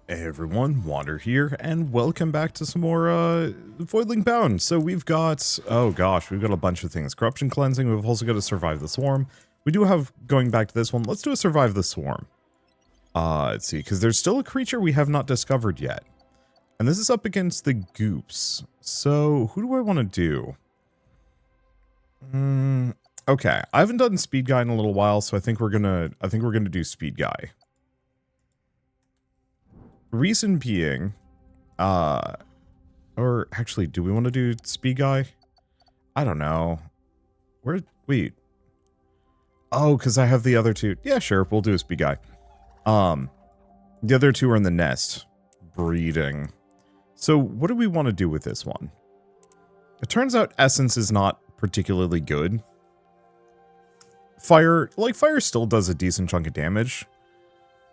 Hey everyone, Wander here, and welcome back to some more Voidling Bound. So we've got, oh gosh, we've got a bunch of things. Corruption Cleansing, we've also got to Survive the Swarm. We do have, going back to this one, let's do a Survive the Swarm. Let's see, because there's still a creature we have not discovered yet. And this is up against the Goops. So, who do I want to do? Okay, I haven't done Speed Guy in a little while, so I think we're gonna do Speed Guy. Reason being, or actually, do we want to do Speed Guy? I don't know. Wait. Oh, because I have the other two. Yeah, sure, we'll do a Speed Guy. The other two are in the nest, breeding. So what do we want to do with this one? It turns out Essence is not particularly good. Fire still does a decent chunk of damage.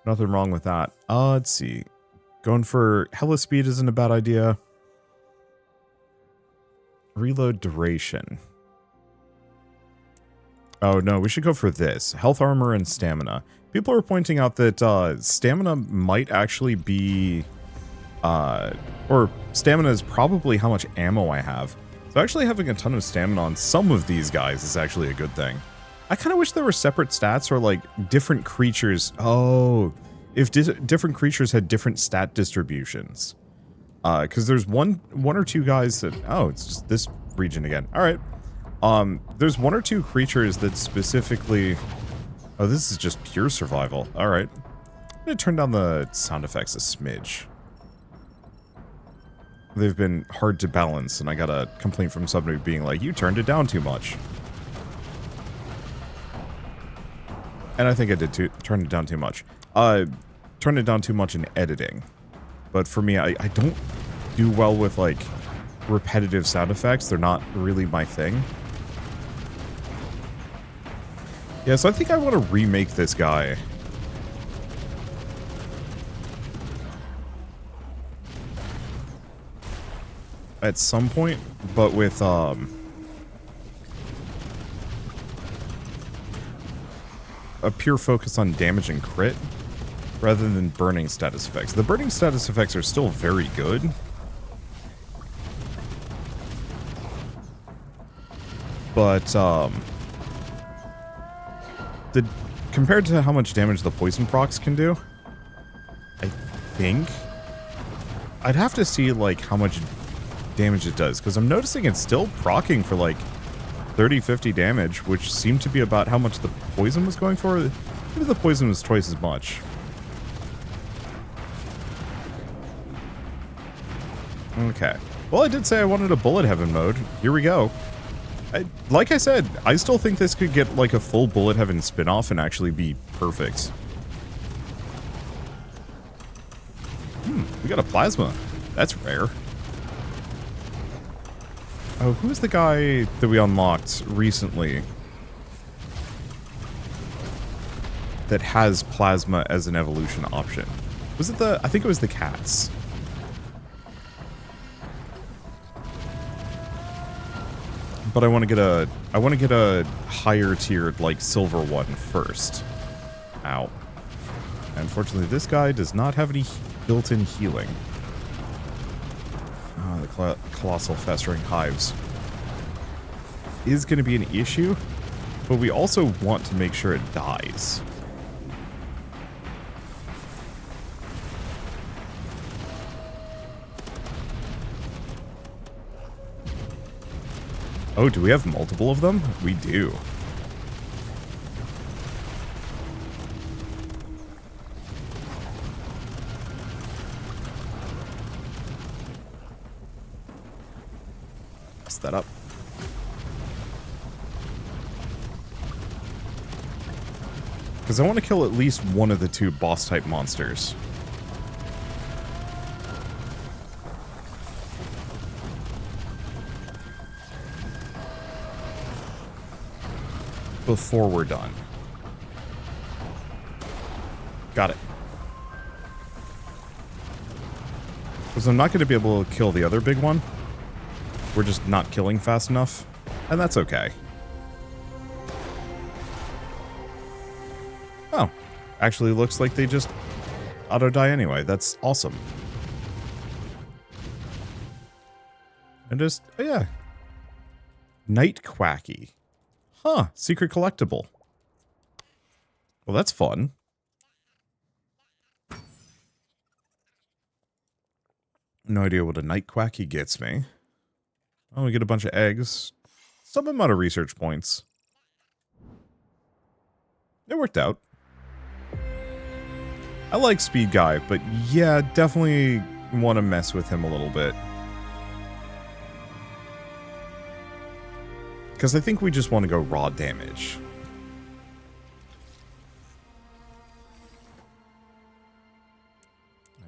Nothing wrong with that. Let's see. Going for hella speed isn't a bad idea. Reload duration. Oh no, we should go for this. Health armor and stamina. People are pointing out that stamina might actually be... or stamina is probably how much ammo I have. So actually having a ton of stamina on some of these guys is actually a good thing. I kind of wish there were separate stats or like different creatures. Oh... If different creatures had different stat distributions. Because there's one or two guys that... Oh, it's just this region again. Alright. There's one or two creatures that specifically... Oh, this is just pure survival. Alright. I'm going to turn down the sound effects a smidge. They've been hard to balance, and I got a complaint from somebody being like, you turned it down too much. And I think I did turn it down too much. Turn it down too much in editing. But for me, I don't do well with, like, repetitive sound effects. They're not really my thing. Yeah, so I think I want to remake this guy. At some point, but with, a pure focus on damage and crit. Rather than burning status effects. The burning status effects are still very good. But, compared to how much damage the poison procs can do, I think I'd have to see, like, how much damage it does. Because I'm noticing it's still proccing for, like, 30-50 damage, which seemed to be about how much the poison was going for. Maybe the poison was twice as much. Okay. Well, I did say I wanted a bullet heaven mode. Here we go. Like I said, I still think this could get like a full bullet heaven spin-off and actually be perfect. We got a plasma. That's rare. Oh, who's the guy that we unlocked recently that has plasma as an evolution option? Was it I think it was the cats. But I want to get a higher tiered, like, silver one first. Ow. Unfortunately, this guy does not have any built-in healing. The colossal festering hives is going to be an issue, but we also want to make sure it dies. Oh, do we have multiple of them? We do. Mess that up. Because I want to kill at least one of the two boss-type monsters. Before we're done. Got it. Because I'm not going to be able to kill the other big one. We're just not killing fast enough. And that's okay. Oh. Actually looks like they just auto die anyway. That's awesome. And just, oh yeah. Night Quacky. Huh, secret collectible. Well, that's fun. No idea what a Night Quacky gets me. Oh, we get a bunch of eggs. Some amount of research points. It worked out. I like Speed Guy, but yeah, definitely want to mess with him a little bit. Because I think we just want to go raw damage.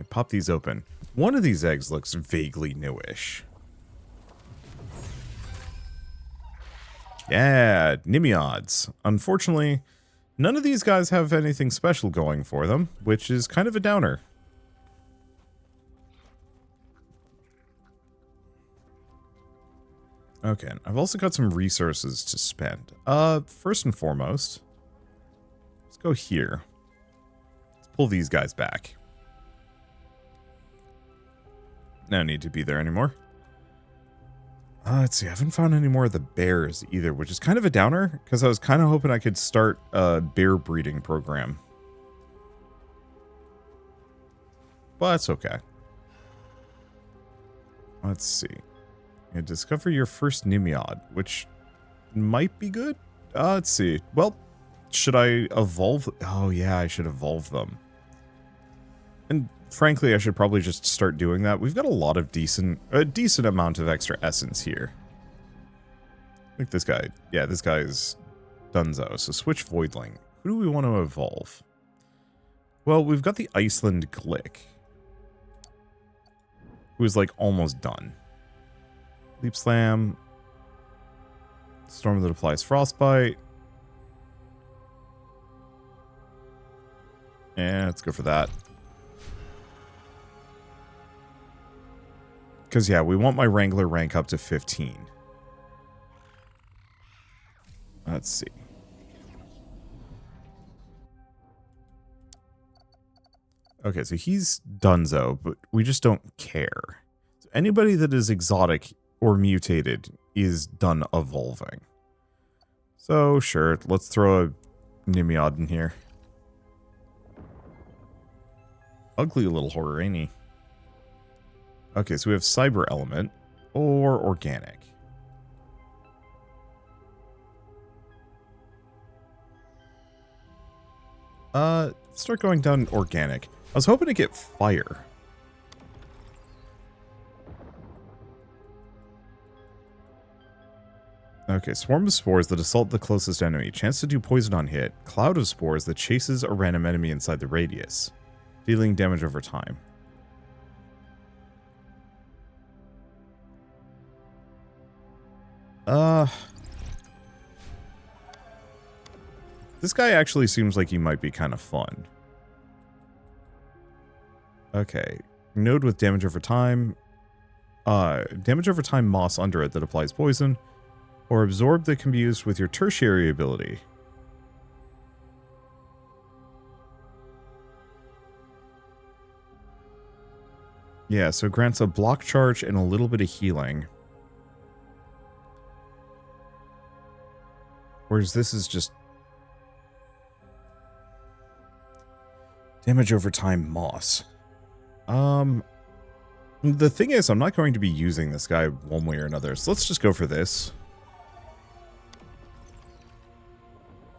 I pop these open. One of these eggs looks vaguely newish. Yeah, Nimiads. Unfortunately, none of these guys have anything special going for them, which is kind of a downer. Okay, I've also got some resources to spend. First and foremost, let's go here. Let's pull these guys back. No need to be there anymore. Let's see, I haven't found any more of the bears either, which is kind of a downer, because I was kind of hoping I could start a bear breeding program. But that's okay. Let's see. You discover your first Nimiad, which might be good. Let's see. Well, should I evolve? Oh yeah, I should evolve them. And frankly, I should probably just start doing that. We've got a decent amount of extra essence here. I think this guy, yeah, this guy is Dunzo. So switch Voidling. Who do we want to evolve? Well, we've got the Iceland Glick, who's like almost done. Leap Slam. Storm that applies Frostbite. Yeah, let's go for that. Because, yeah, we want my Wrangler rank up to 15. Let's see. Okay, so he's Dunzo, but we just don't care. So anybody that is exotic or mutated is done evolving. So, sure, let's throw a Nimiad in here. Ugly little horror, ain't he? Okay, so we have Cyber Element or Organic. Start going down Organic. I was hoping to get Fire. Okay, Swarm of Spores that assault the closest enemy. Chance to do poison on hit. Cloud of Spores that chases a random enemy inside the radius, dealing damage over time. This guy actually seems like he might be kind of fun. Okay. Node with damage over time. Damage over time moss under it that applies poison. Or absorb that can be used with your tertiary ability. Yeah, so it grants a block charge and a little bit of healing. Whereas this is just damage over time moss. The thing is, I'm not going to be using this guy one way or another, so let's just go for this.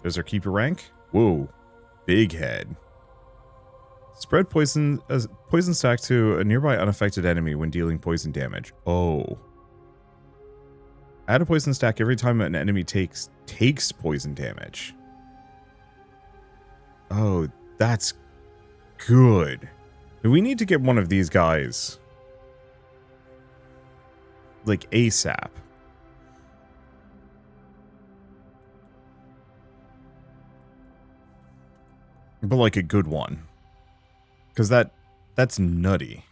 There's our keeper rank. Whoa, big head. Spread poison stack to a nearby unaffected enemy when dealing poison damage. Oh. Add a poison stack every time an enemy takes poison damage. Oh, that's good. We need to get one of these guys, like, ASAP. But like a good one. Because that's nutty.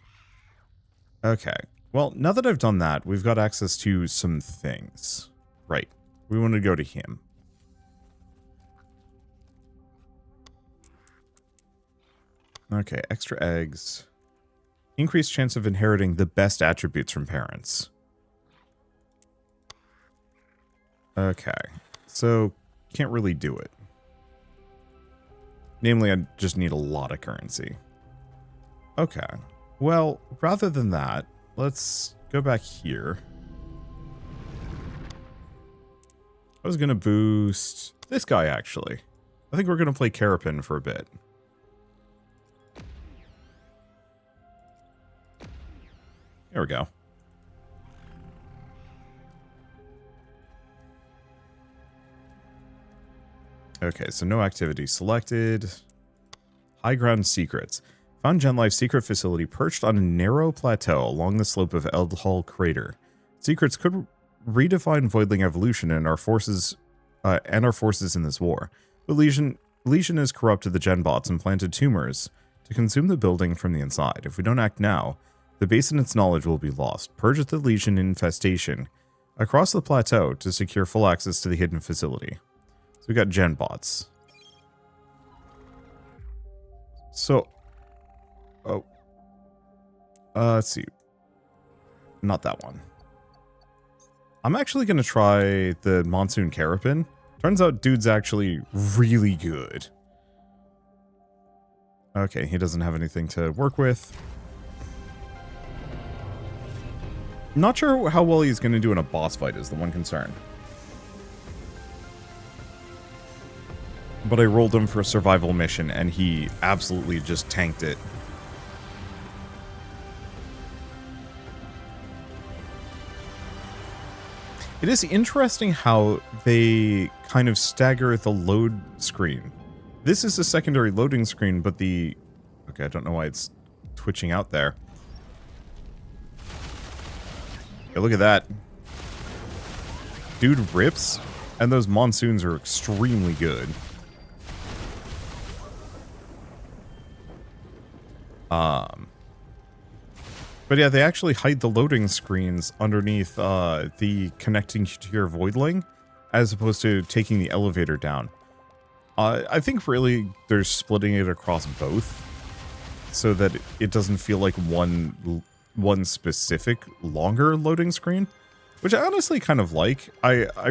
Okay. Well, now that I've done that, we've got access to some things. Right. We want to go to him. Okay, extra eggs. Increased chance of inheriting the best attributes from parents. Okay, so can't really do it. Namely, I just need a lot of currency. Okay, well, rather than that, let's go back here. I was going to boost this guy, actually. I think we're going to play Carapin for a bit. There we go. Okay, so no activity selected. High ground secrets. Found Genlife's secret facility perched on a narrow plateau along the slope of Eldhall Crater. Secrets could redefine Voidling evolution and our forces in this war. The Legion has corrupted the Genbots and planted tumors to consume the building from the inside. If we don't act now, the base and its knowledge will be lost. Purge the Legion infestation across the plateau to secure full access to the hidden facility. So we got Genbots. So, let's see. Not that one. I'm actually going to try the Monsoon Carapin. Turns out dude's actually really good. Okay, he doesn't have anything to work with. Not sure how well he's going to do in a boss fight is the one concern. But I rolled him for a survival mission and he absolutely just tanked it. It is interesting how they kind of stagger the load screen. This is a secondary loading screen, but the... Okay, I don't know why it's twitching out there. Hey, look at that. Dude rips, and those monsoons are extremely good. But yeah, they actually hide the loading screens underneath the connecting to your Voidling, as opposed to taking the elevator down. I think really they're splitting it across both, so that it doesn't feel like one specific longer loading screen, which I honestly kind of like. I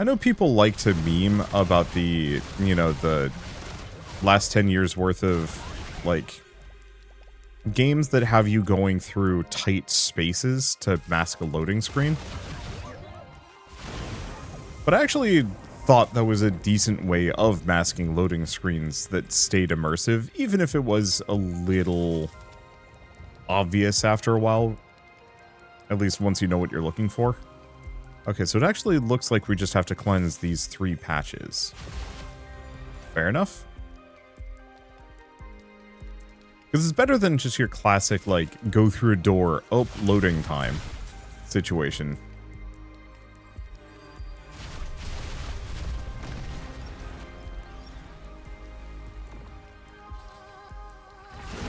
know people like to meme about the, you know, the last 10 years worth of like games that have you going through tight spaces to mask a loading screen. But I actually thought that was a decent way of masking loading screens that stayed immersive, even if it was a little obvious after a while, at least once you know what you're looking for. Okay, so it actually looks like we just have to cleanse these 3 patches. Fair enough. Because it's better than just your classic, like, go through a door, oh, loading time situation.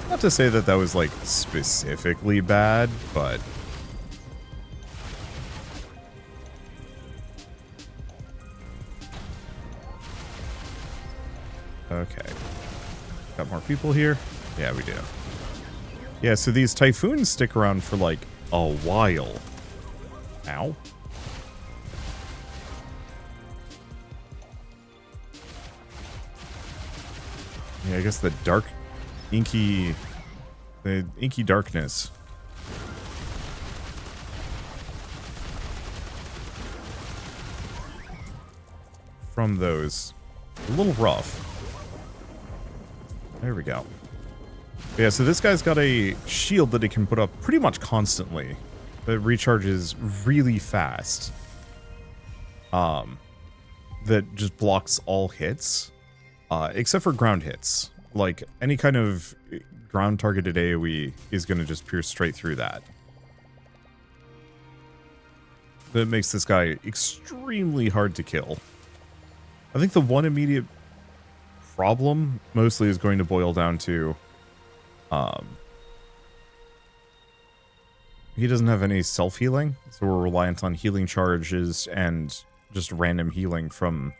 Not to say that that was, like, specifically bad, but... Okay. Got more people here? Yeah, we do. Yeah, so these Typhoons stick around for, like, a while. Ow. Yeah, I guess the inky darkness. From those. A little rough. There we go. Yeah, so this guy's got a shield that he can put up pretty much constantly. That recharges really fast. That just blocks all hits. Except for ground hits. Like, any kind of ground-targeted AoE is going to just pierce straight through that. That makes this guy extremely hard to kill. I think the one immediate problem mostly is going to boil down to... he doesn't have any self-healing, so we're reliant on healing charges and just random healing from...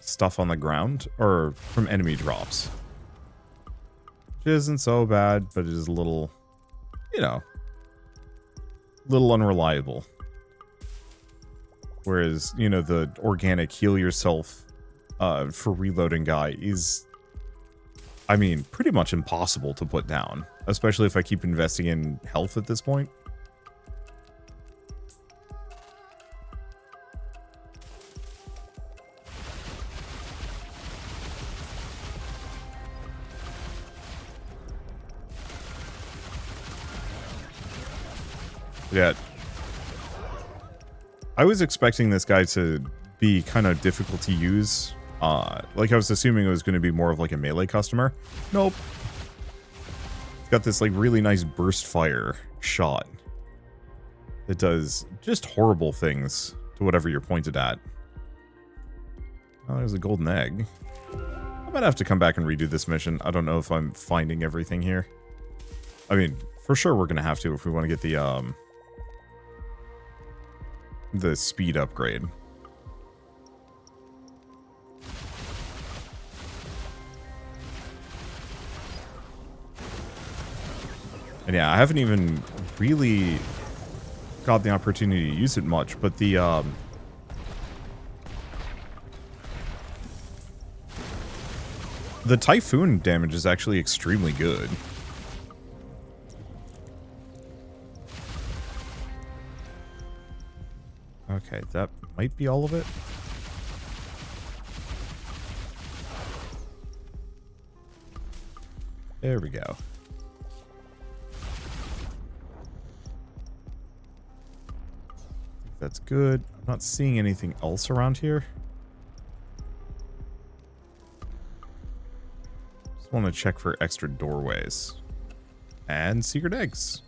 stuff on the ground, or from enemy drops. It isn't so bad, but it is a little, you know, little unreliable. Whereas, you know, the organic heal yourself for reloading guy is, I mean, pretty much impossible to put down. Especially if I keep investing in health at this point. Yeah. I was expecting this guy to be kind of difficult to use. Like I was assuming it was going to be more of like a melee customer. Nope. It's got this like really nice burst fire shot. It does just horrible things to whatever you're pointed at. Oh, there's a golden egg. I might have to come back and redo this mission. I don't know if I'm finding everything here. I mean, for sure we're going to have to if we want to get the speed upgrade. And yeah, I haven't even really got the opportunity to use it much, but the Typhoon damage is actually extremely good. Okay, that might be all of it. There we go. That's good. I'm not seeing anything else around here. Just want to check for extra doorways. And secret eggs.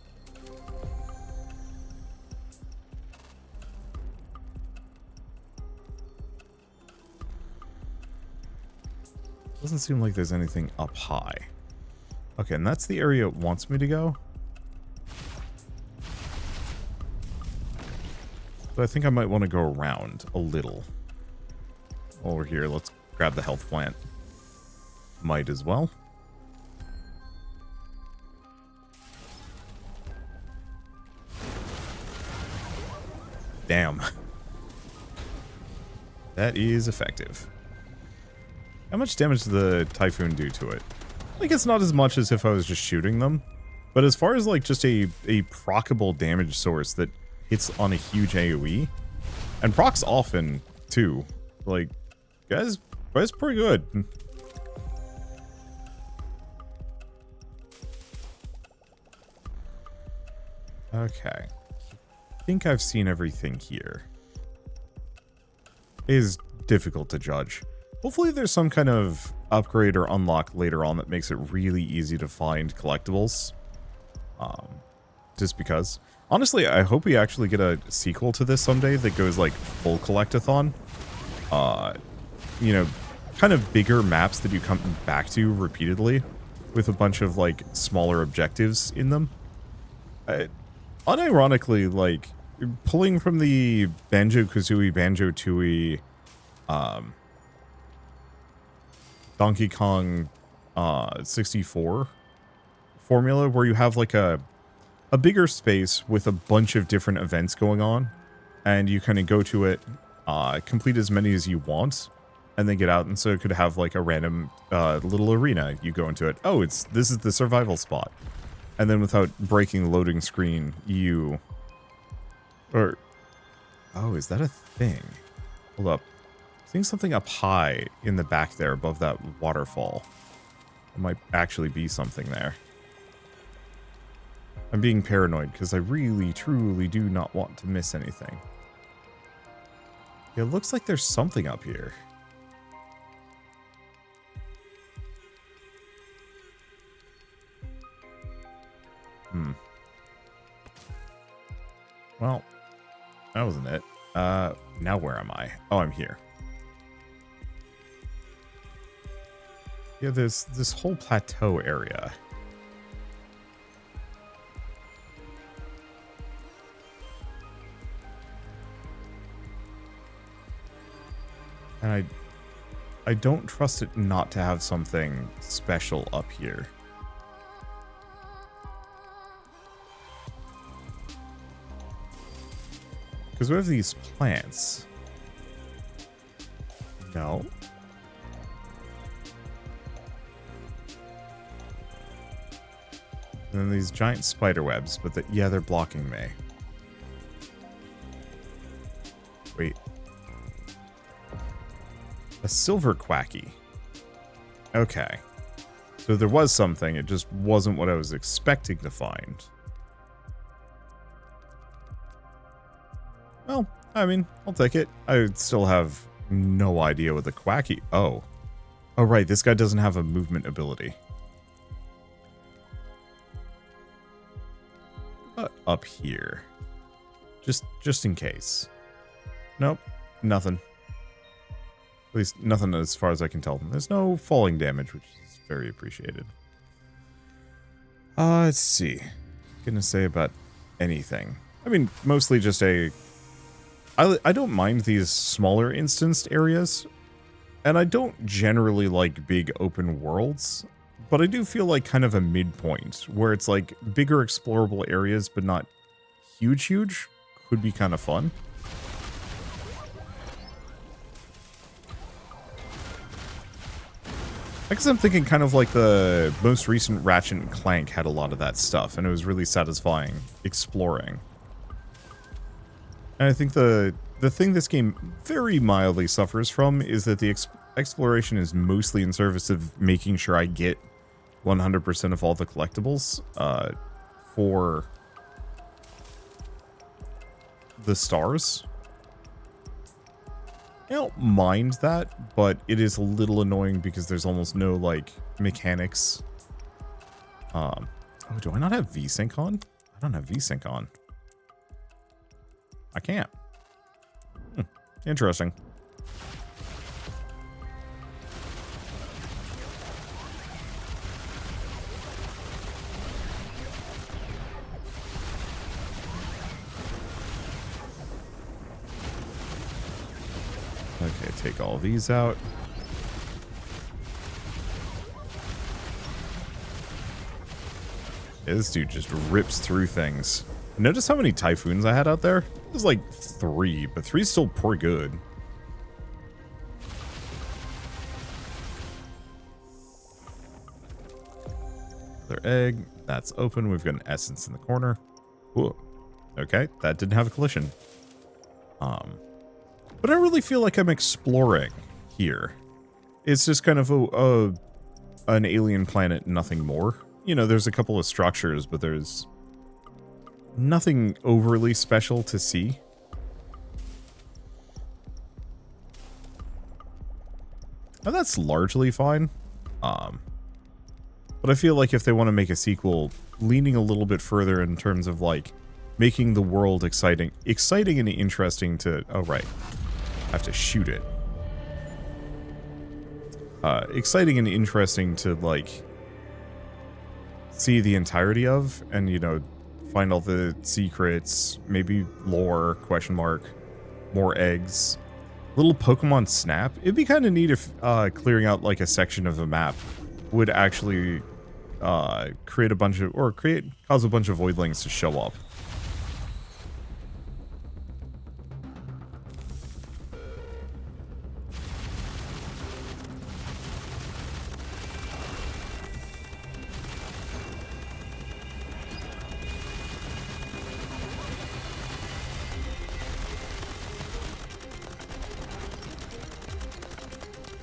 Doesn't seem like there's anything up high. Okay, and that's the area it wants me to go. So I think I might want to go around a little. While we're here, let's grab the health plant. Might as well. Damn. That is effective. How much damage does the Typhoon do to it? Like, it's not as much as if I was just shooting them. But as far as, like, just a proccable damage source that hits on a huge AoE, and procs often, too. Like, guys, pretty good. Okay. I think I've seen everything here. It is difficult to judge. Hopefully there's some kind of upgrade or unlock later on that makes it really easy to find collectibles. Just because. Honestly, I hope we actually get a sequel to this someday that goes like full collectathon. You know, kind of bigger maps that you come back to repeatedly with a bunch of like smaller objectives in them. Unironically, like pulling from the Banjo-Kazooie, Banjo-Tooie, Donkey Kong 64 formula where you have like a bigger space with a bunch of different events going on, and you kind of go to it, complete as many as you want, and then get out. And so it could have like a random little arena. You go into it. Oh, this is the survival spot. And then without breaking the loading screen, oh, is that a thing? Hold up. Seeing something up high in the back there above that waterfall. There might actually be something there. I'm being paranoid because I really, truly do not want to miss anything. Yeah, it looks like there's something up here. Well, that wasn't it. Now where am I? Oh, I'm here. Yeah, there's this whole plateau area. And I don't trust it not to have something special up here. Because we have these plants. No. And then these giant spider webs, but yeah, they're blocking me. Wait. A silver quacky. Okay. So there was something, it just wasn't what I was expecting to find. Well, I mean, I'll take it. I still have no idea what the quacky... Oh. Oh, right, this guy doesn't have a movement ability. Up here. Just in case. Nope, nothing. At least nothing as far as I can tell. There's no falling damage, which is very appreciated. Let's see. Gonna say about anything. I mean, mostly just a... I don't mind these smaller instanced areas, and I don't generally like big open worlds, but I do feel like kind of a midpoint, where it's like bigger explorable areas, but not huge, could be kind of fun. I guess I'm thinking kind of like the most recent Ratchet and Clank had a lot of that stuff, and it was really satisfying exploring. And I think the thing this game very mildly suffers from is that the exploration is mostly in service of making sure I get 100% of all the collectibles for the stars. I don't mind that, but it is a little annoying because there's almost no, like, mechanics. Oh, do I not have VSync on? I don't have VSync on. I can't. Interesting. Okay, take all these out. Yeah, this dude just rips through things. Notice how many Typhoons I had out there? It was like 3, but 3's still pretty good. Another egg. That's open. We've got an essence in the corner. Whoa. Okay, that didn't have a collision. But I really feel like I'm exploring here. It's just kind of an alien planet, nothing more. You know, there's a couple of structures, but there's nothing overly special to see. And that's largely fine. But I feel like if they want to make a sequel, leaning a little bit further in terms of, like, making the world exciting and interesting to... Oh, right. I have to shoot it. Exciting and interesting to, like, see the entirety of, and, you know, find all the secrets, maybe lore, question mark, more eggs. Little Pokemon Snap. It'd be kind of neat if clearing out, like, a section of a map would actually create a bunch of, or cause a bunch of Voidlings to show up.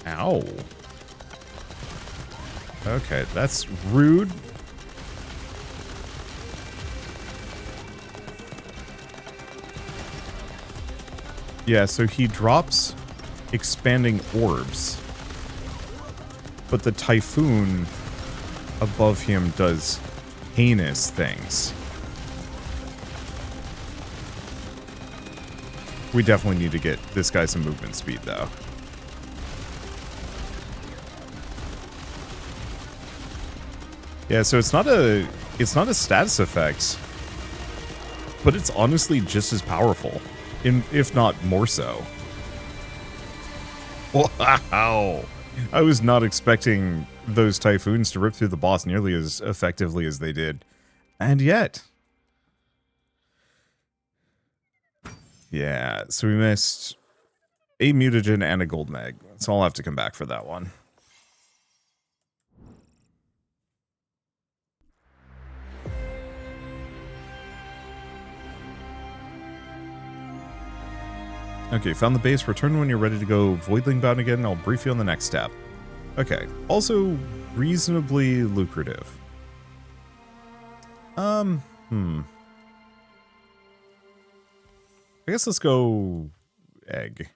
Ow. Okay, that's rude. Yeah, so he drops expanding orbs. But the Typhoon above him does heinous things. We definitely need to get this guy some movement speed, though. Yeah, so it's not a status effect, but it's honestly just as powerful, if not more so. Wow! I was not expecting those Typhoons to rip through the boss nearly as effectively as they did. And yet... Yeah, so we missed a mutagen and a golden egg. So I'll have to come back for that one. Okay, found the base. Return when you're ready to go Voidling bound again. I'll brief you on the next step. Okay, also reasonably lucrative. I guess let's go egg.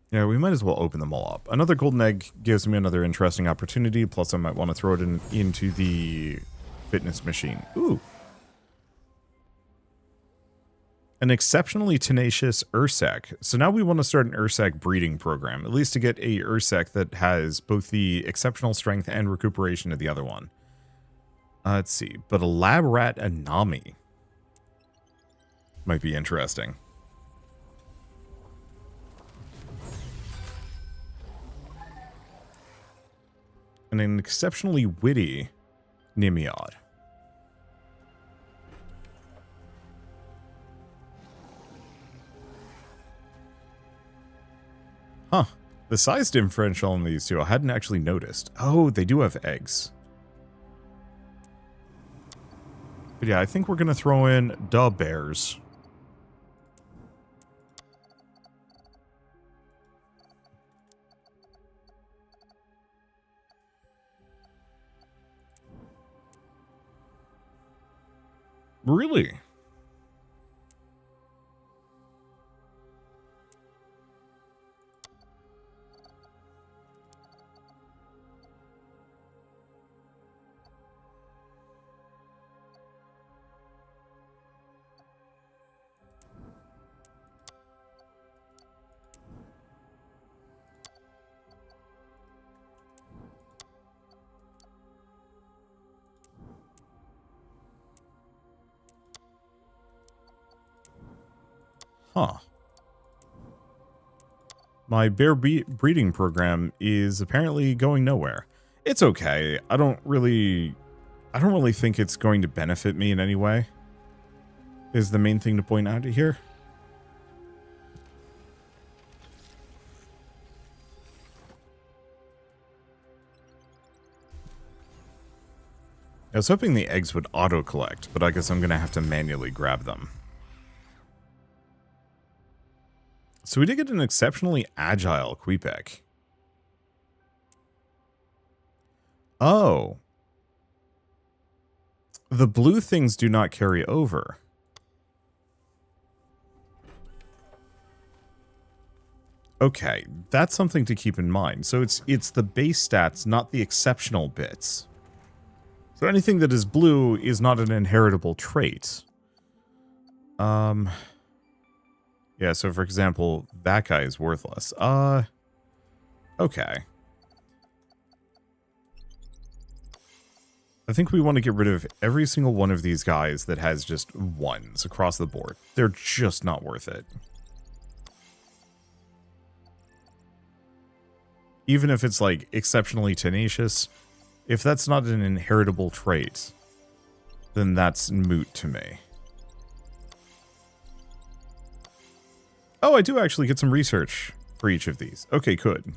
Yeah, we might as well open them all up. Another golden egg gives me another interesting opportunity, plus I might want to throw it into the fitness machine. Ooh. An exceptionally tenacious Ursec. So now we want to start an Ursec breeding program, at least to get a Ursec that has both the exceptional strength and recuperation of the other one. Let's see, but a lab rat Anami might be interesting. And an exceptionally witty Nimiod. Huh. The size differential on these two I hadn't actually noticed. Oh, they do have eggs. But yeah, I think we're going to throw in da bears. Really? Huh. My bear breeding program is apparently going nowhere. It's okay. I don't really think it's going to benefit me in any way. Is the main thing to point out here. I was hoping the eggs would auto-collect, but I guess I'm going to have to manually grab them. So we did get an exceptionally agile Queepak. Oh. The blue things do not carry over. Okay, that's something to keep in mind. So it's the base stats, not the exceptional bits. So anything that is blue is not an inheritable trait. Yeah, so for example, that guy is worthless. Okay. I think we want to get rid of every single one of these guys that has just ones across the board. They're just not worth it. Even if it's like exceptionally tenacious, if that's not an inheritable trait, then that's moot to me. Oh, I do actually get some research for each of these. Okay, good.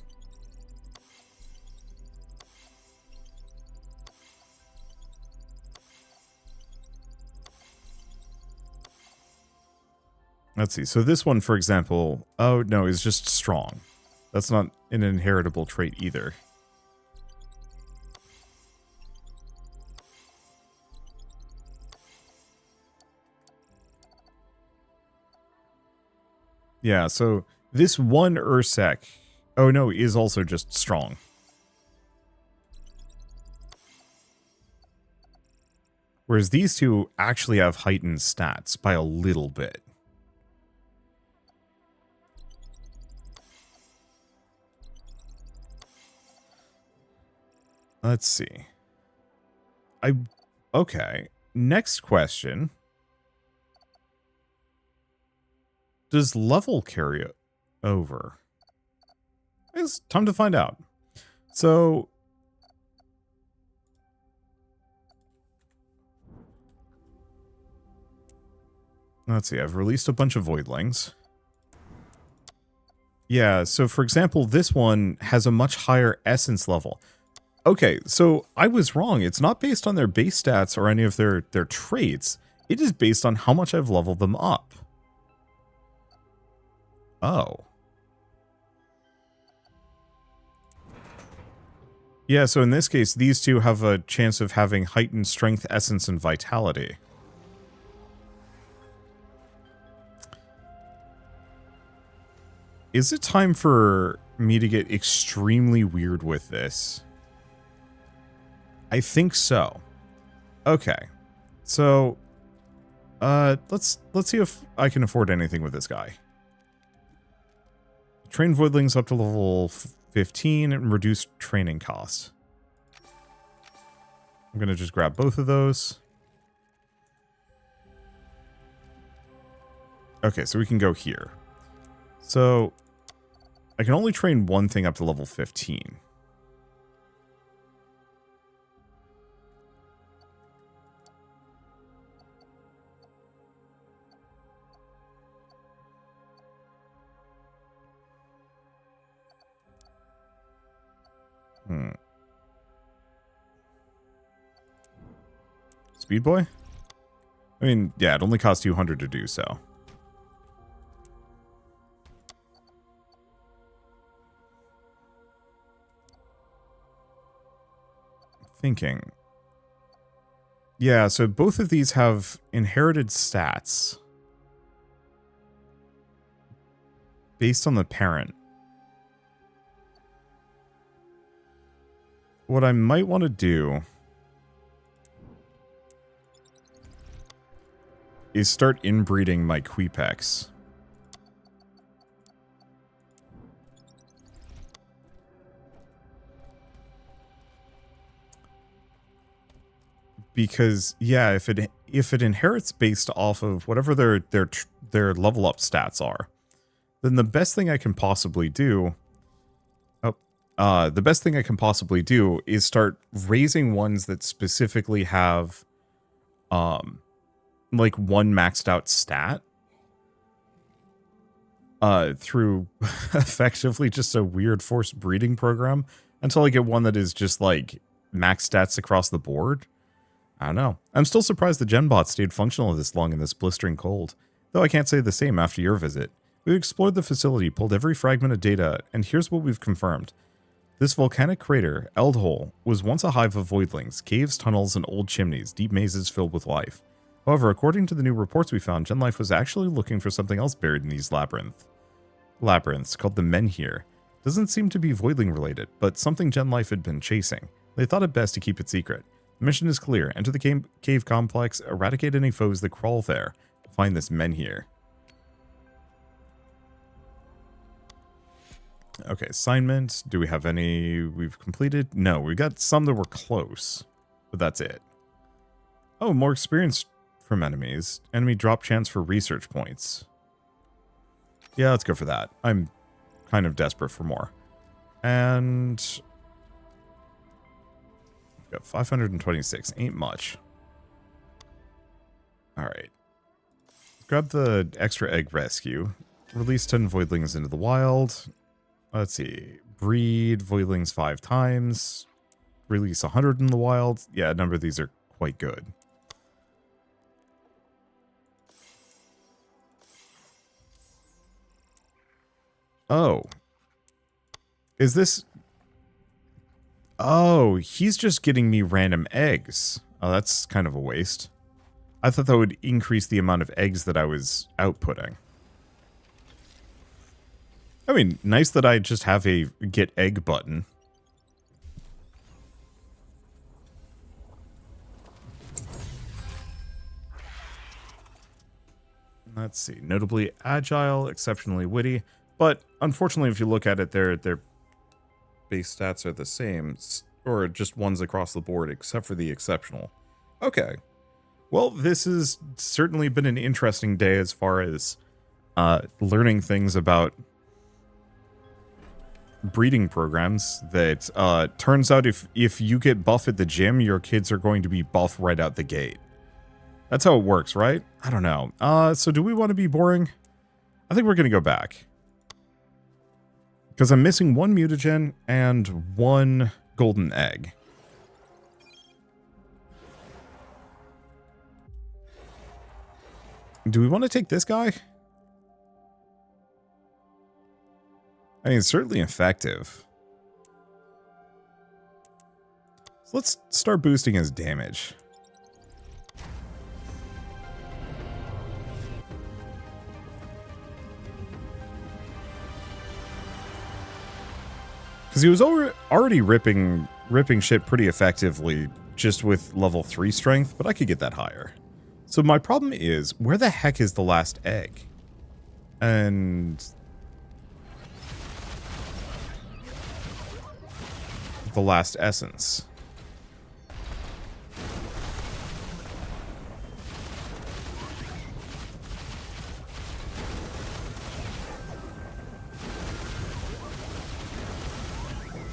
Let's see. So this one, for example, oh no, is just strong. That's not an inheritable trait either. Yeah, so this one Ursec, oh no, is also just strong. Whereas these two actually have heightened stats by a little bit. Let's see. Okay. Next question. Does level carry over? It's time to find out. So let's see, I've released a bunch of Voidlings. Yeah, so for example, this one has a much higher essence level. Okay, so I was wrong. It's not based on their base stats or any of their traits. It is based on how much I've leveled them up. Oh. Yeah, so in this case, these two have a chance of having heightened strength, essence, and vitality. Is it time for me to get extremely weird with this? I think so. Okay. So, let's see if I can afford anything with this guy. Train Voidlings up to level 15 and reduce training cost. I'm going to just grab both of those. Okay, so we can go here. So, I can only train one thing up to level 15. Speed Boy? I mean, yeah, it only costs 200 to do so. Thinking. Yeah, so both of these have inherited stats based on the parent. What I might want to do is start inbreeding my Queepex. Because yeah, if it inherits based off of whatever their level up stats are, then the best thing I can possibly do is start raising ones that specifically have like one maxed out stat through effectively just a weird forced breeding program until I get one that is just like max stats across the board. I don't know. I'm still surprised the Genbot stayed functional this long in this blistering cold, though I can't say the same after your visit. We've explored the facility, pulled every fragment of data, and here's what we've confirmed. This volcanic crater, Eldhole, was once a hive of voidlings, caves, tunnels, and old chimneys, deep mazes filled with life. However, according to the new reports we found, Gen Life was actually looking for something else buried in these labyrinths called the Menhir. Doesn't seem to be voidling related, but something Gen Life had been chasing. They thought it best to keep it secret. The mission is clear. Enter the cave complex, eradicate any foes that crawl there. Find this Menhir. Okay, assignment. Do we have any we've completed? No, we got some that were close, but that's it. Oh, more experience from enemies. Enemy drop chance for research points. Yeah, let's go for that. I'm kind of desperate for more. And we've got 526. Ain't much. Alright. Grab the extra egg rescue. Release 10 voidlings into the wild. Let's see. Breed voidlings 5 times. Release 100 in the wild. Yeah, a number of these are quite good. Oh. Is this... Oh, he's just getting me random eggs. Oh, that's kind of a waste. I thought that would increase the amount of eggs that I was outputting. I mean, nice that I just have a get egg button. Let's see. Notably agile, exceptionally witty. But unfortunately, if you look at it, their base stats are the same. Or just ones across the board, except for the exceptional. Okay. Well, this has certainly been an interesting day as far as learning things about breeding programs that turns out if you get buff at the gym, your kids are going to be buff right out the gate. That's how it works, right? I don't know. So do we want to be boring? I think we're going to go back. Because I'm missing one mutagen and one golden egg. Do we want to take this guy? I mean, it's certainly effective. So let's start boosting his damage. Because he was already ripping shit pretty effectively just with level 3 strength, but I could get that higher. So my problem is, where the heck is the last egg? And the last essence.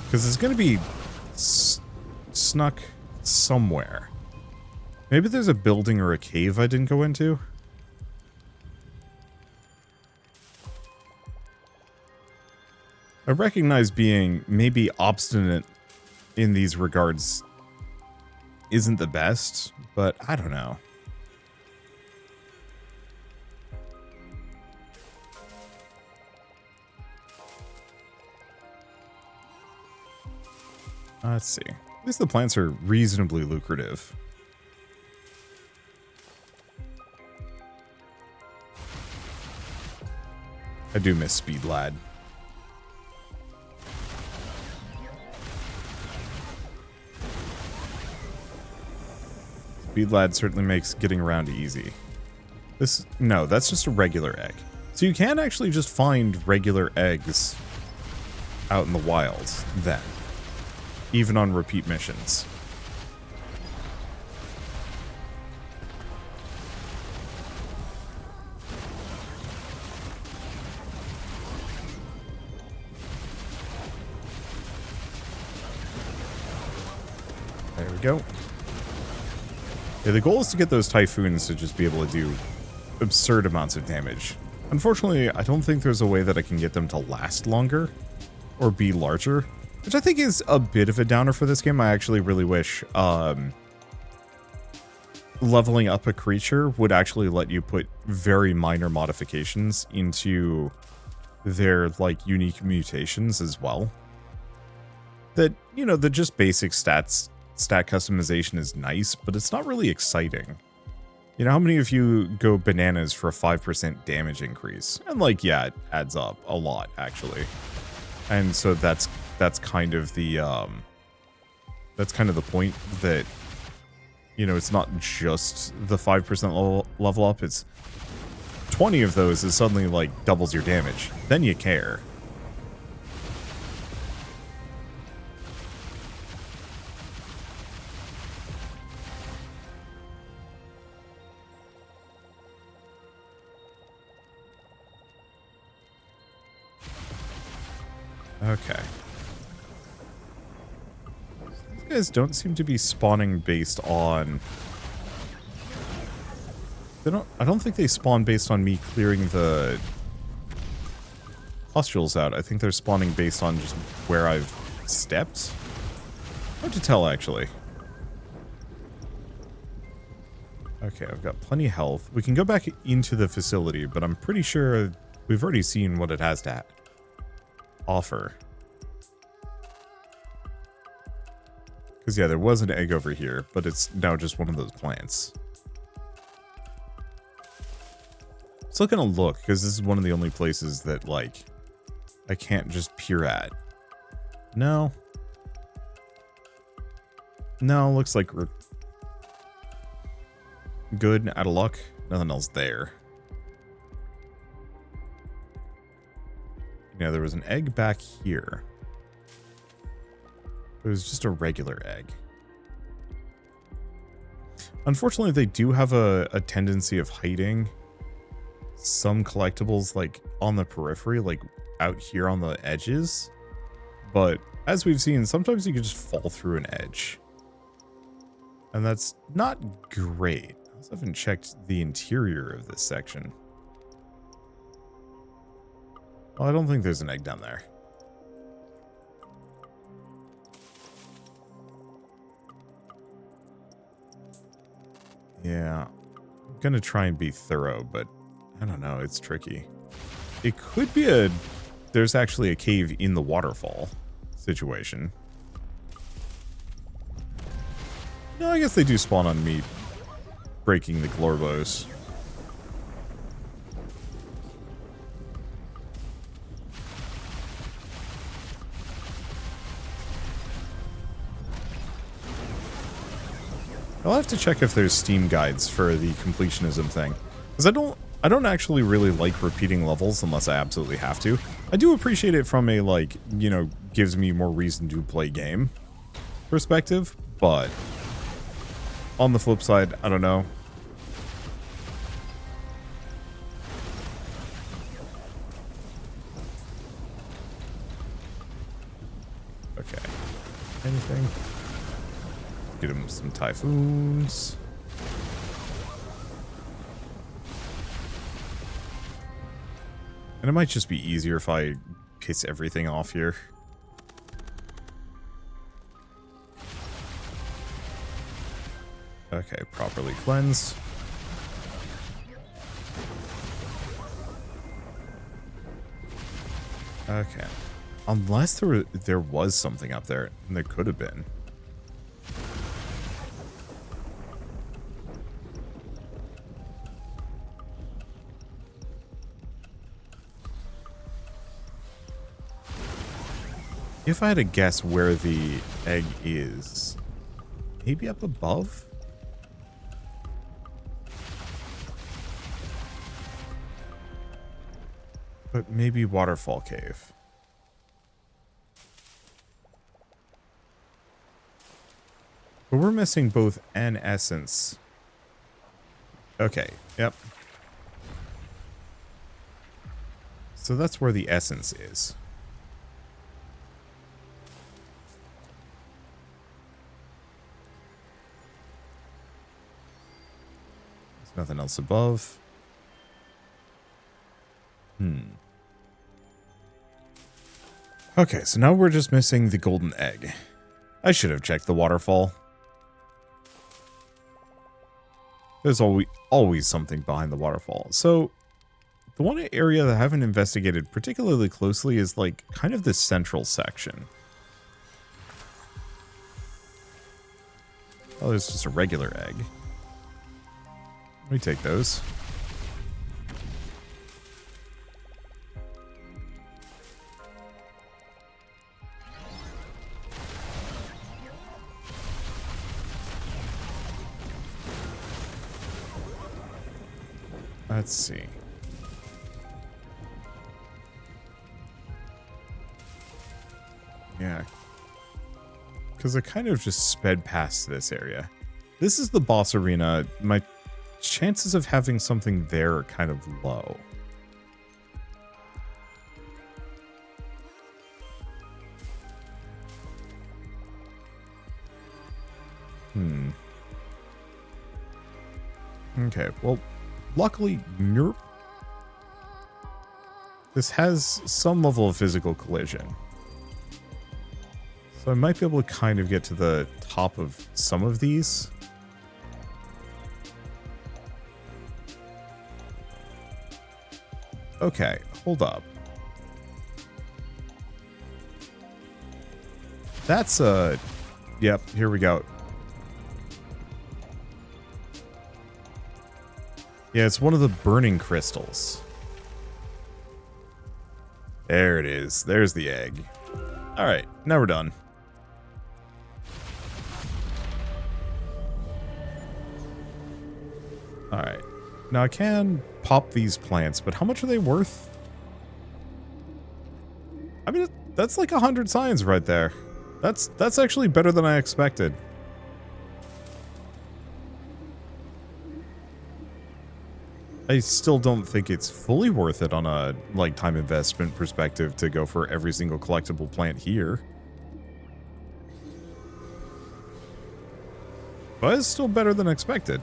Because it's going to be snuck somewhere. Maybe there's a building or a cave I didn't go into. I recognize being maybe obstinate in these regards isn't the best, but I don't know. Let's see. At least the plants are reasonably lucrative. I do miss Speed Lad. Speed Lad certainly makes getting around easy. No, that's just a regular egg. So you can actually just find regular eggs out in the wild then, even on repeat missions. There we go. Yeah, the goal is to get those Typhoons to just be able to do absurd amounts of damage. Unfortunately, I don't think there's a way that I can get them to last longer or be larger, which I think is a bit of a downer for this game. I actually really wish leveling up a creature would actually let you put very minor modifications into their, like, unique mutations as well. That, you know, the just basic stat customization is nice, but it's not really exciting. You know, how many of you go bananas for a 5% damage increase? And, like, yeah, it adds up a lot, actually. And so that's kind of the point that, you know, it's not just the 5% level up, it's 20 of those is suddenly, like, doubles your damage. Then you care. Okay. These guys don't seem to be spawning based on... I don't think they spawn based on me clearing the pustules out. I think they're spawning based on just where I've stepped. Hard to tell, actually. Okay, I've got plenty of health. We can go back into the facility, but I'm pretty sure we've already seen what it has to offer. Because, yeah, there was an egg over here, but it's now just one of those plants. Still gonna look, because this is one of the only places that, like, I can't just peer at. No. No, looks like we're good, out of luck. Nothing else there. Yeah, there was an egg back here. It was just a regular egg. Unfortunately, they do have a tendency of hiding some collectibles, like, on the periphery, like, out here on the edges. but as we've seen, sometimes you can just fall through an edge. And that's not great. I also haven't checked the interior of this section. Well, I don't think there's an egg down there. Yeah, I'm gonna try and be thorough, but I don't know, it's tricky. It could be there's actually a cave in the waterfall situation. No, I guess they do spawn on me breaking the glorbos. I'll have to check if there's Steam guides for the completionism thing, because I don't actually really like repeating levels unless I absolutely have to. I do appreciate it from a, like, you know, gives me more reason to play game perspective, but on the flip side, I don't know. Okay. Anything? Get him some typhoons. And it might just be easier if I piss everything off here. Okay, properly cleansed. Okay. Unless there was something up there, and there could have been. If I had to guess where the egg is, maybe up above? But maybe Waterfall Cave. But we're missing both an essence. Okay, yep. So that's where the essence is. Nothing else above. Okay, so now we're just missing the golden egg. I should have checked the waterfall. There's always something behind the waterfall. So, the one area that I haven't investigated particularly closely is, like, kind of the central section. Oh, there's just a regular egg. Let me take those. Let's see. Yeah. Because I kind of just sped past this area. This is the boss arena. My chances of having something there are kind of low. Okay, well, luckily, this has some level of physical collision. So I might be able to kind of get to the top of some of these. Okay, hold up. That's yep, here we go. Yeah, it's one of the burning crystals. There it is. There's the egg. Alright, now we're done. Alright. Now I can pop these plants, but how much are they worth? I mean, that's like 100 science right there. That's actually better than I expected. I still don't think it's fully worth it on a, like, time investment perspective to go for every single collectible plant here. But it's still better than expected.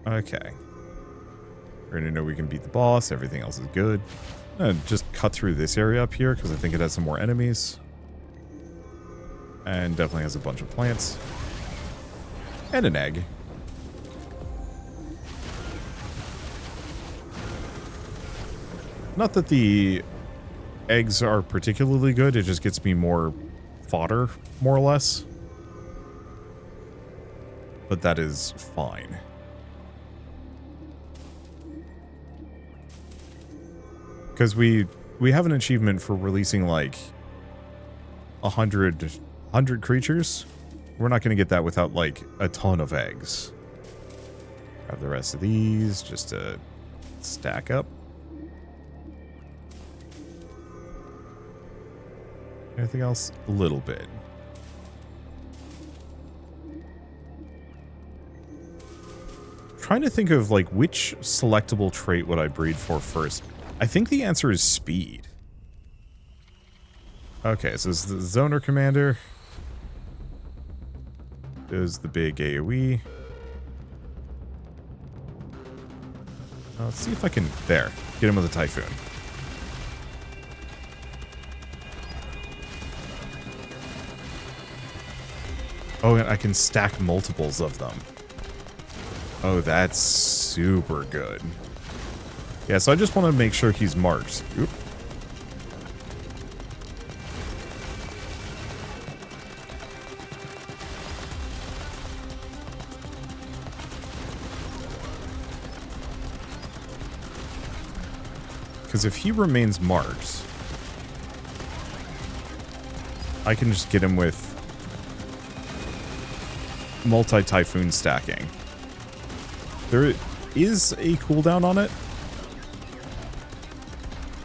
Okay. We already know we can beat the boss. Everything else is good. I'm gonna just cut through this area up here because I think it has some more enemies. And definitely has a bunch of plants. And an egg. Not that the eggs are particularly good, it just gets me more fodder, more or less. But that is fine. Because we have an achievement for releasing like 100 creatures. We're not going to get that without like a ton of eggs. Grab the rest of these just to stack up. Anything else? A little bit. Trying to think of like which selectable trait would I breed for first. I think the answer is speed. Okay, so this is the Zoner Commander. There's the big AoE. Let's see if I can... There. Get him with a Typhoon. Oh, and I can stack multiples of them. Oh, that's super good. Yeah, so I just want to make sure he's marked. Oop. Because if he remains marked, I can just get him with multi-Typhoon stacking. There is a cooldown on it,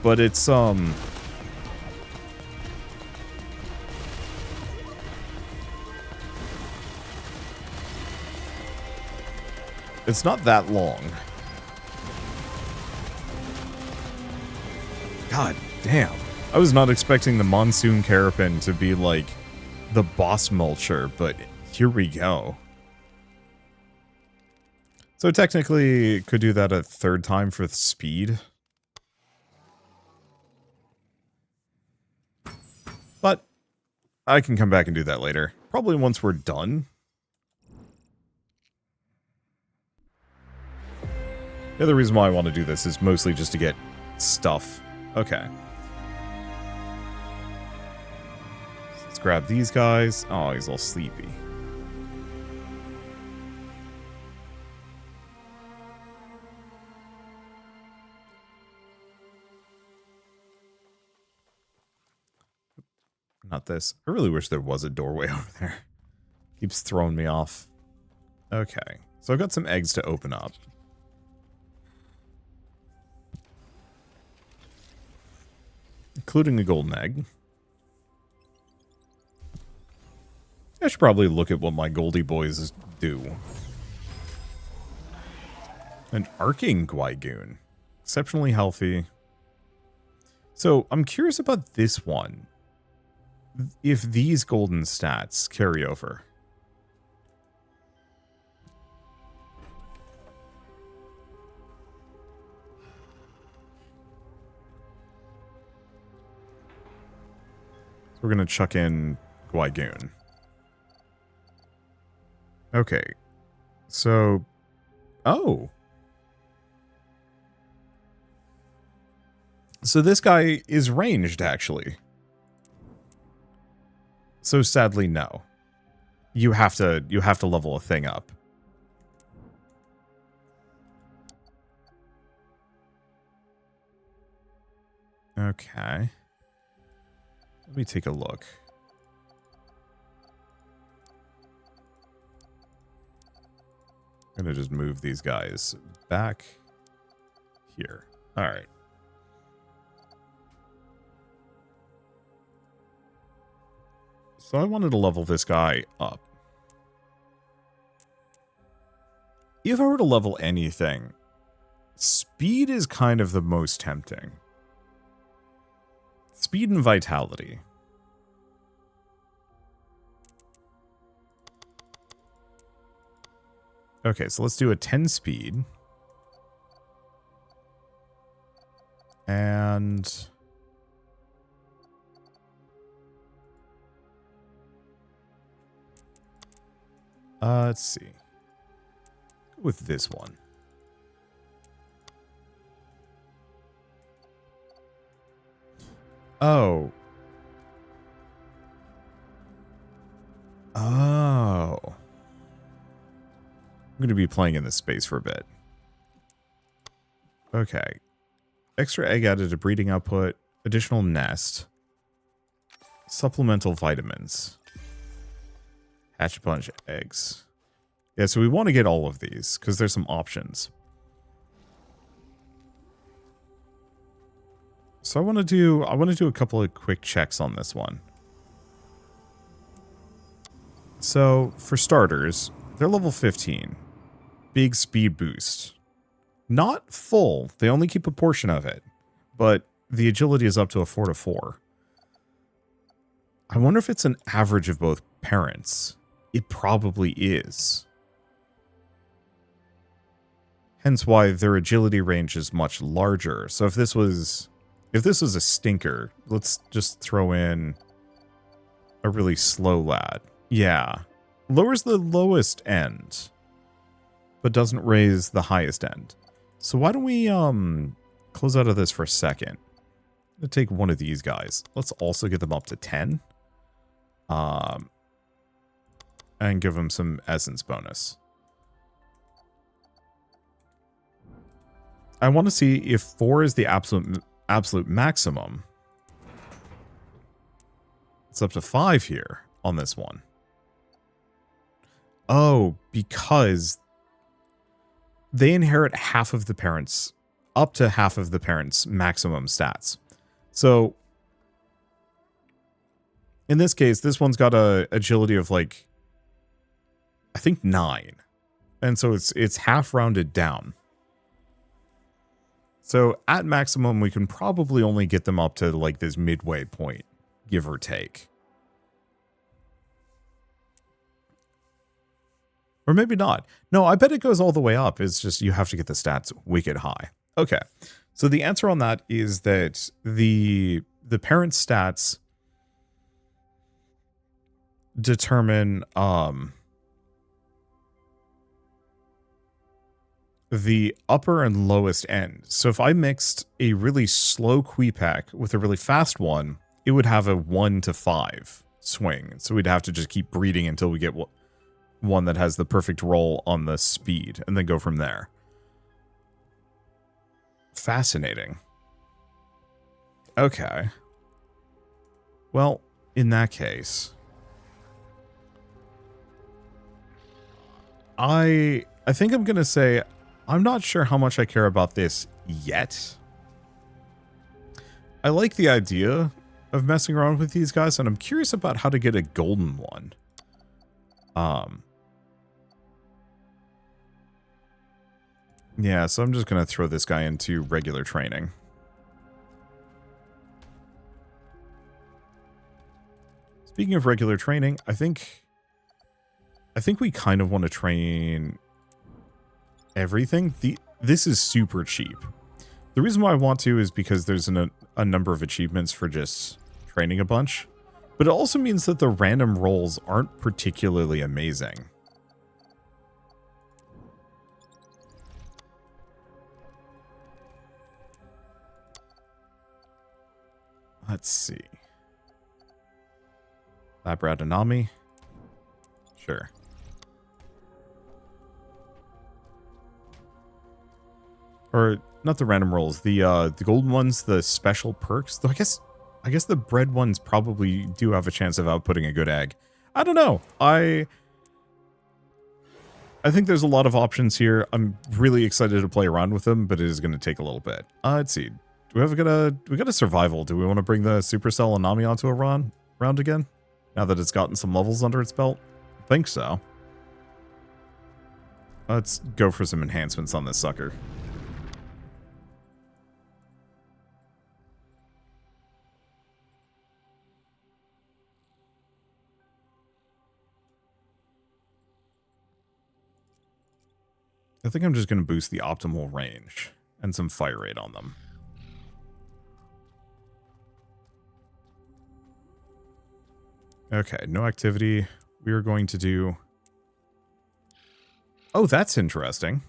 but it's it's not that long. God damn. I was not expecting the Monsoon Carapan to be like the boss mulcher, but here we go. So technically could do that a third time for the speed. But I can come back and do that later. Probably once we're done. The other reason why I want to do this is mostly just to get stuff. Okay. Let's grab these guys. Oh, he's all sleepy. Not this. I really wish there was a doorway over there. Keeps throwing me off. Okay. So I've got some eggs to open up. Including the golden egg. I should probably look at what my Goldie boys do. An arcing Gwygoon. Exceptionally healthy. So I'm curious about this one. If these golden stats carry over. So we're going to chuck in Gwygoon. Okay. So... Oh. So this guy is ranged, actually. So sadly, no. You have to level a thing up. Okay. Let me take a look. I'm gonna just move these guys back here. All right. So I wanted to level this guy up. If I were to level anything, speed is kind of the most tempting. Speed and vitality. Okay, so let's do a 10 speed. And let's see. Go with this one. Oh. Oh. I'm going to be playing in this space for a bit. Okay. Extra egg added to breeding output. Additional nest. Supplemental vitamins. Hatch a bunch of eggs. Yeah, so we want to get all of these because there's some options. So I want to do a couple of quick checks on this one. So for starters, they're level 15. Big speed boost. Not full. They only keep a portion of it. But the agility is up to a 4/4. I wonder if it's an average of both parents. It probably is. Hence why their agility range is much larger. So if this was a stinker, let's just throw in a really slow lad. Yeah. Lowers the lowest end, but doesn't raise the highest end. So why don't we close out of this for a second? I'm gonna take one of these guys. Let's also get them up to 10. And give them some essence bonus. I want to see if 4 is the absolute maximum. It's up to 5 here on this one. Oh, because they inherit half of the parents, up to half of the parents' maximum stats. So in this case, this one's got a agility of like, I think 9. And so it's half rounded down. So at maximum, we can probably only get them up to like this midway point, give or take. Or maybe not. No, I bet it goes all the way up. It's just you have to get the stats wicked high. Okay. So the answer on that is that the parent stats determine the upper and lowest end. So if I mixed a really slow Queepack with a really fast one, it would have a 1 to 5 swing. So we'd have to just keep breeding until we get one that has the perfect roll on the speed, and then go from there. Fascinating. Okay. Well, in that case, I think I'm going to say I'm not sure how much I care about this yet. I like the idea of messing around with these guys, and I'm curious about how to get a golden one. Yeah, so I'm just going to throw this guy into regular training. Speaking of regular training, I think we kind of want to train everything. This is super cheap. The reason why I want to is because there's a number of achievements for just training a bunch. But it also means that the random rolls aren't particularly amazing. Let's see. Labradonami. Sure. Or not the random rolls, the golden ones, the special perks. Though I guess the bred ones probably do have a chance of outputting a good egg. I don't know. I think there's a lot of options here. I'm really excited to play around with them, but it is going to take a little bit. Let's see. We got a survival. Do we want to bring the Supercell Anami onto a round again? Now that it's gotten some levels under its belt? I think so. Let's go for some enhancements on this sucker. I think I'm just going to boost the optimal range and some fire rate on them. Okay, no activity. We are going to do... Oh, that's interesting.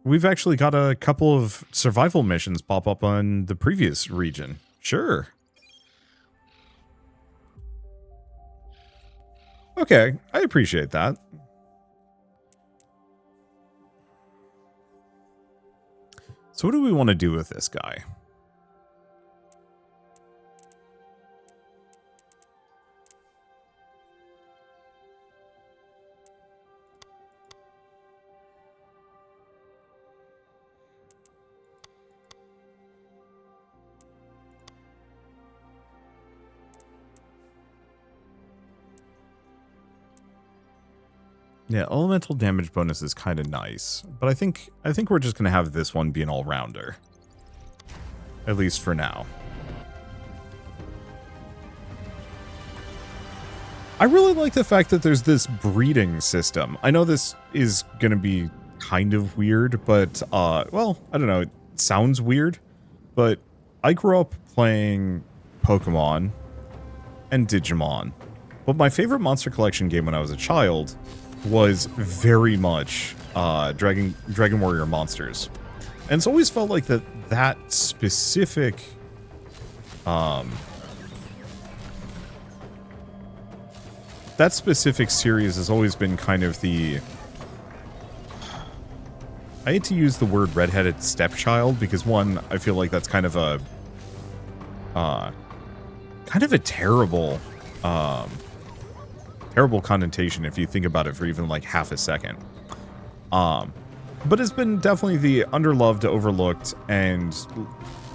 We've actually got a couple of survival missions pop up on the previous region. Sure. Okay, I appreciate that. So what do we want to do with this guy? Yeah, elemental damage bonus is kind of nice, but I think we're just going to have this one be an all-rounder. At least for now. I really like the fact that there's this breeding system. I know this is going to be kind of weird, but, well, I don't know, it sounds weird, but I grew up playing Pokemon and Digimon. But my favorite Monster Collection game when I was a child was very much Dragon Warrior Monsters. And it's always felt like that specific series has always been kind of the... I hate to use the word redheaded stepchild because, one, I feel like that's kind of a terrible terrible connotation if you think about it for even like half a second. But it's been definitely the underloved, overlooked, and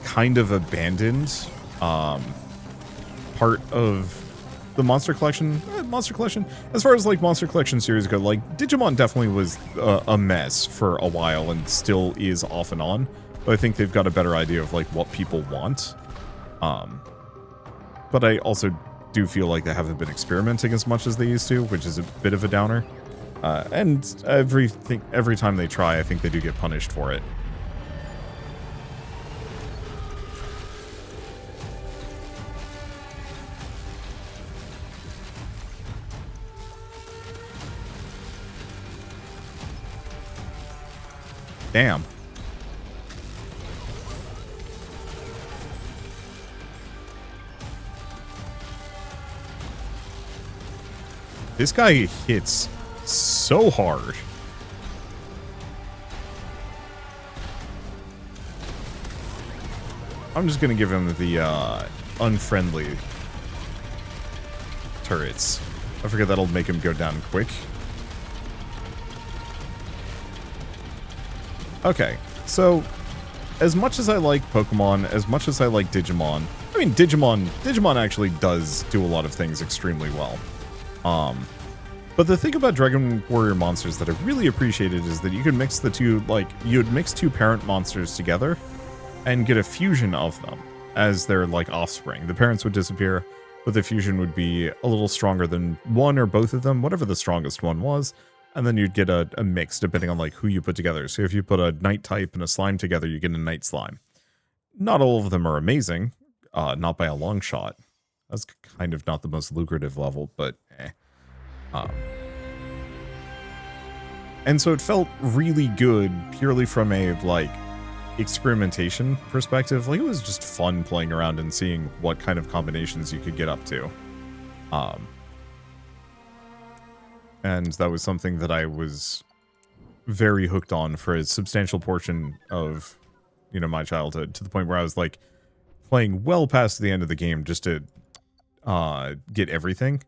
kind of abandoned part of the Monster Collection. As far as like Monster Collection series go, like Digimon definitely was a mess for a while and still is off and on. But I think they've got a better idea of like what people want. But I also do feel like they haven't been experimenting as much as they used to, which is a bit of a downer. And every time they try, I think they do get punished for it. Damn. This guy hits so hard. I'm just gonna give him the unfriendly turrets. I figure that'll make him go down quick. Okay, so as much as I like Pokemon, as much as I like Digimon, I mean Digimon actually does do a lot of things extremely well. But the thing about Dragon Warrior Monsters that I really appreciated is that you could mix the two, like, you'd mix two parent monsters together and get a fusion of them as their, like, offspring. The parents would disappear, but the fusion would be a little stronger than one or both of them, whatever the strongest one was, and then you'd get a mix depending on, like, who you put together. So if you put a Night type and a Slime together, you get a Night Slime. Not all of them are amazing, not by a long shot. That's kind of not the most lucrative level, but eh. And so it felt really good purely from a, like, experimentation perspective. Like, it was just fun playing around and seeing what kind of combinations you could get up to. And that was something that I was very hooked on for a substantial portion of, you know, my childhood, to the point where I was, like, playing well past the end of the game just to get everything.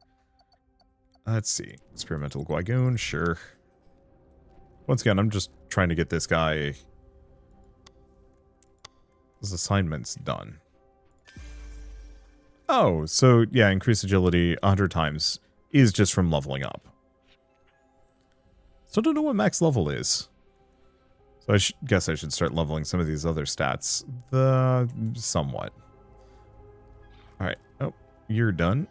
Let's see. Experimental Guigoon, sure. Once again, I'm just trying to get this guy... his assignments done. Oh, so yeah, increase agility 100 times is just from leveling up. Still don't know what max level is. So I guess I should start leveling some of these other stats. Somewhat. Alright. Oh, you're done.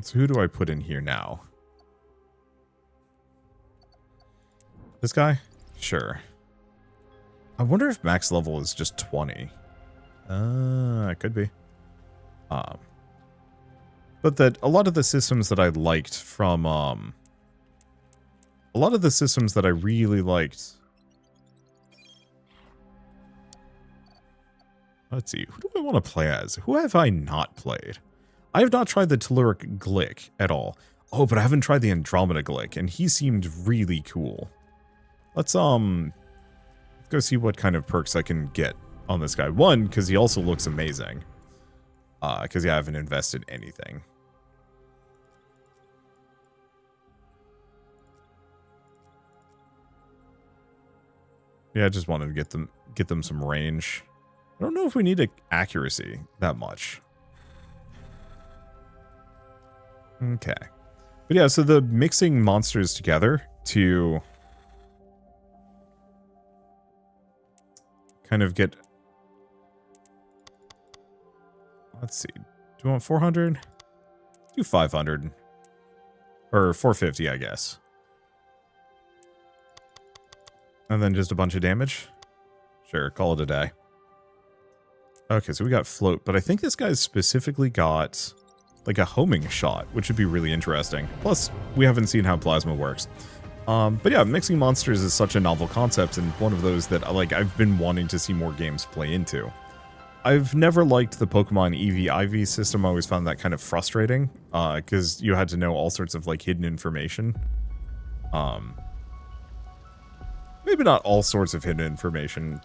So who do I put in here now? This guy? Sure. I wonder if max level is just 20. It could be. But that a lot of the systems that I liked from, a lot of the systems that I really liked. Let's see, who do I want to play as? Who have I not played? I have not tried the Telluric Glick at all. Oh, but I haven't tried the Andromeda Glick, and he seemed really cool. Let's go see what kind of perks I can get on this guy. One, because he also looks amazing. Because yeah, I haven't invested anything. Yeah, I just wanted to get them some range. I don't know if we need accuracy that much. Okay. But yeah, so the mixing monsters together to kind of get... Let's see. Do you want 400? Do 500. Or 450, I guess. And then just a bunch of damage? Sure, call it a day. Okay, so we got float, but I think this guy's specifically got like a homing shot, which would be really interesting. Plus, we haven't seen how plasma works. But yeah, mixing monsters is such a novel concept, and one of those that I've been wanting to see more games play into. I've never liked the Pokemon EV-IV system. I always found that kind of frustrating, because you had to know all sorts of like hidden information. Maybe not all sorts of hidden information.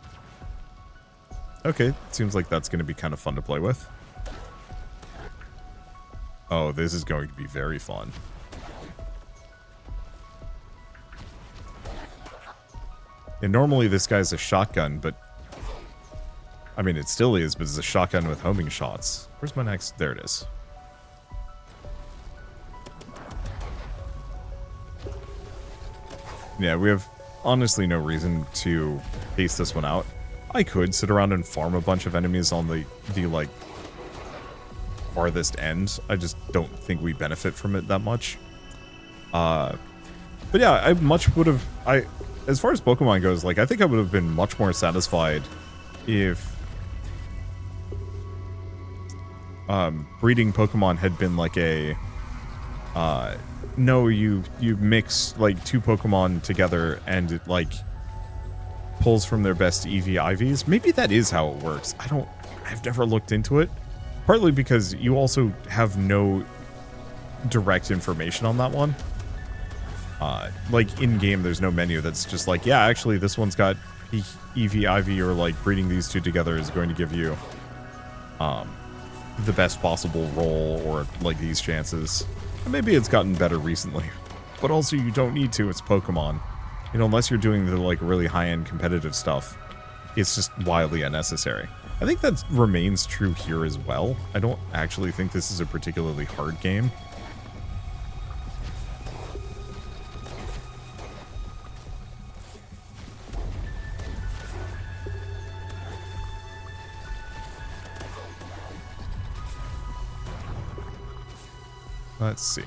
Okay, seems like that's going to be kind of fun to play with. Oh, this is going to be very fun. And normally this guy's a shotgun, but... I mean, it still is, but it's a shotgun with homing shots. Where's my next? There it is. Yeah, we have honestly no reason to pace this one out. I could sit around and farm a bunch of enemies on the like, farthest end. I just don't think we benefit from it that much. But yeah, I much would have... as far as Pokemon goes, like, I think I would have been much more satisfied if... breeding Pokemon had been like a... no, you mix, like, two Pokemon together and it, like, pulls from their best EV-IVs. Maybe that is how it works. I've never looked into it. Partly because you also have no direct information on that one. Like, in-game, there's no menu that's just like, yeah, actually, this one's got EV-IV, or, like, breeding these two together is going to give you, the best possible roll, or, like, these chances. And maybe it's gotten better recently. But also, you don't need to, it's Pokemon. You know, unless you're doing the, like, really high-end competitive stuff, it's just wildly unnecessary. I think that remains true here as well. I don't actually think this is a particularly hard game. Let's see.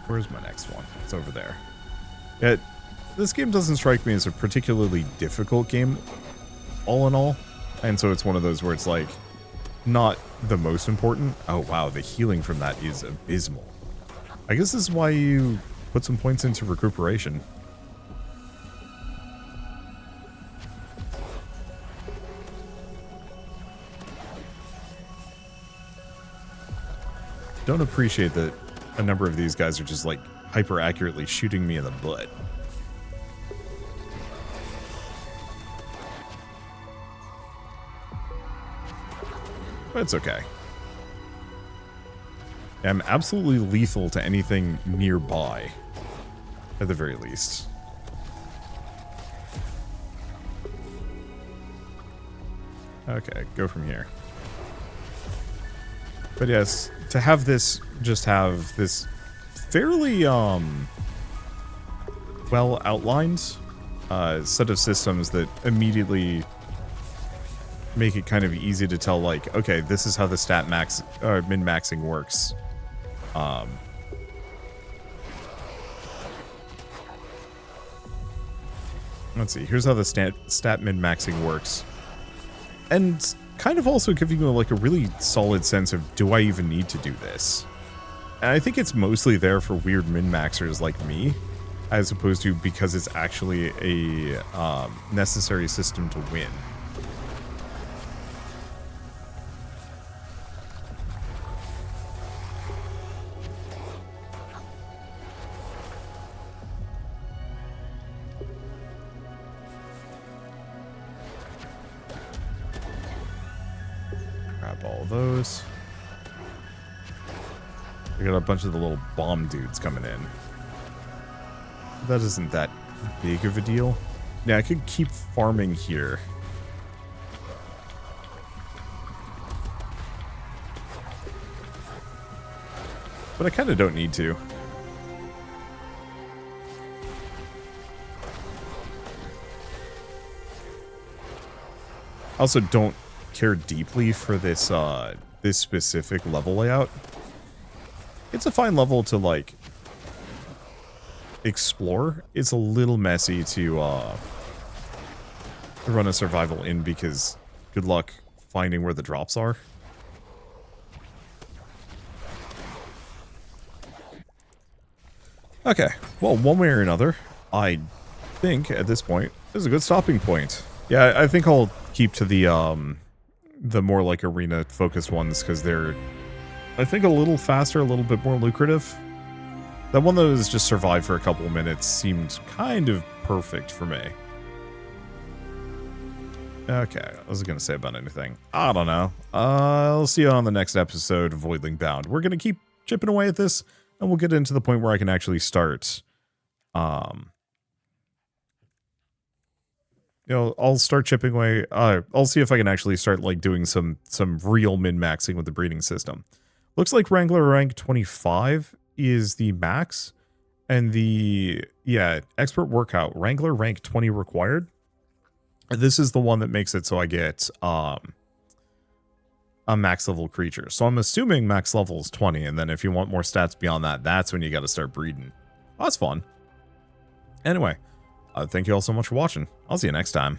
Where's my next one? It's over there. This game doesn't strike me as a particularly difficult game, all in all. And so it's one of those where it's like, not the most important. Oh wow, the healing from that is abysmal. I guess this is why you put some points into recuperation. Don't appreciate that a number of these guys are just like hyper accurately shooting me in the butt. But it's okay. I'm absolutely lethal to anything nearby, at the very least. Okay, go from here. But yes, to have this, just have this fairly, well outlined, set of systems that immediately make it kind of easy to tell, like, okay, this is how the stat max, or min-maxing works. Let's see, here's how the stat min-maxing works. And kind of also giving you like a really solid sense of, do I even need to do this? And I think it's mostly there for weird min-maxers like me, as opposed to because it's actually a necessary system to win. Grab all those. We got a bunch of the little bomb dudes coming in. That isn't that big of a deal. Yeah, I could keep farming here. But I kind of don't need to. I also don't care deeply for this this specific level layout. It's a fine level to, like, explore. It's a little messy to run a survival in because good luck finding where the drops are. Okay, well, one way or another, I think at this point is a good stopping point. Yeah, I think I'll keep to the more like arena focused ones because they're, I think, a little faster, a little bit more lucrative. That one that was just survive for a couple of minutes seemed kind of perfect for me. Okay, I wasn't going to say about anything. I don't know. I'll see you on the next episode of Voidling Bound. We're going to keep chipping away at this, and we'll get into the point where I can actually start. You know, I'll start chipping away. I'll see if I can actually start, like, doing some real min-maxing with the breeding system. Looks like Wrangler rank 25 is the max, and the, yeah, expert workout, Wrangler rank 20 required. This is the one that makes it so I get a max level creature. So I'm assuming max level is 20, and then if you want more stats beyond that, that's when you got to start breeding. Well, that's fun. Anyway, thank you all so much for watching. I'll see you next time.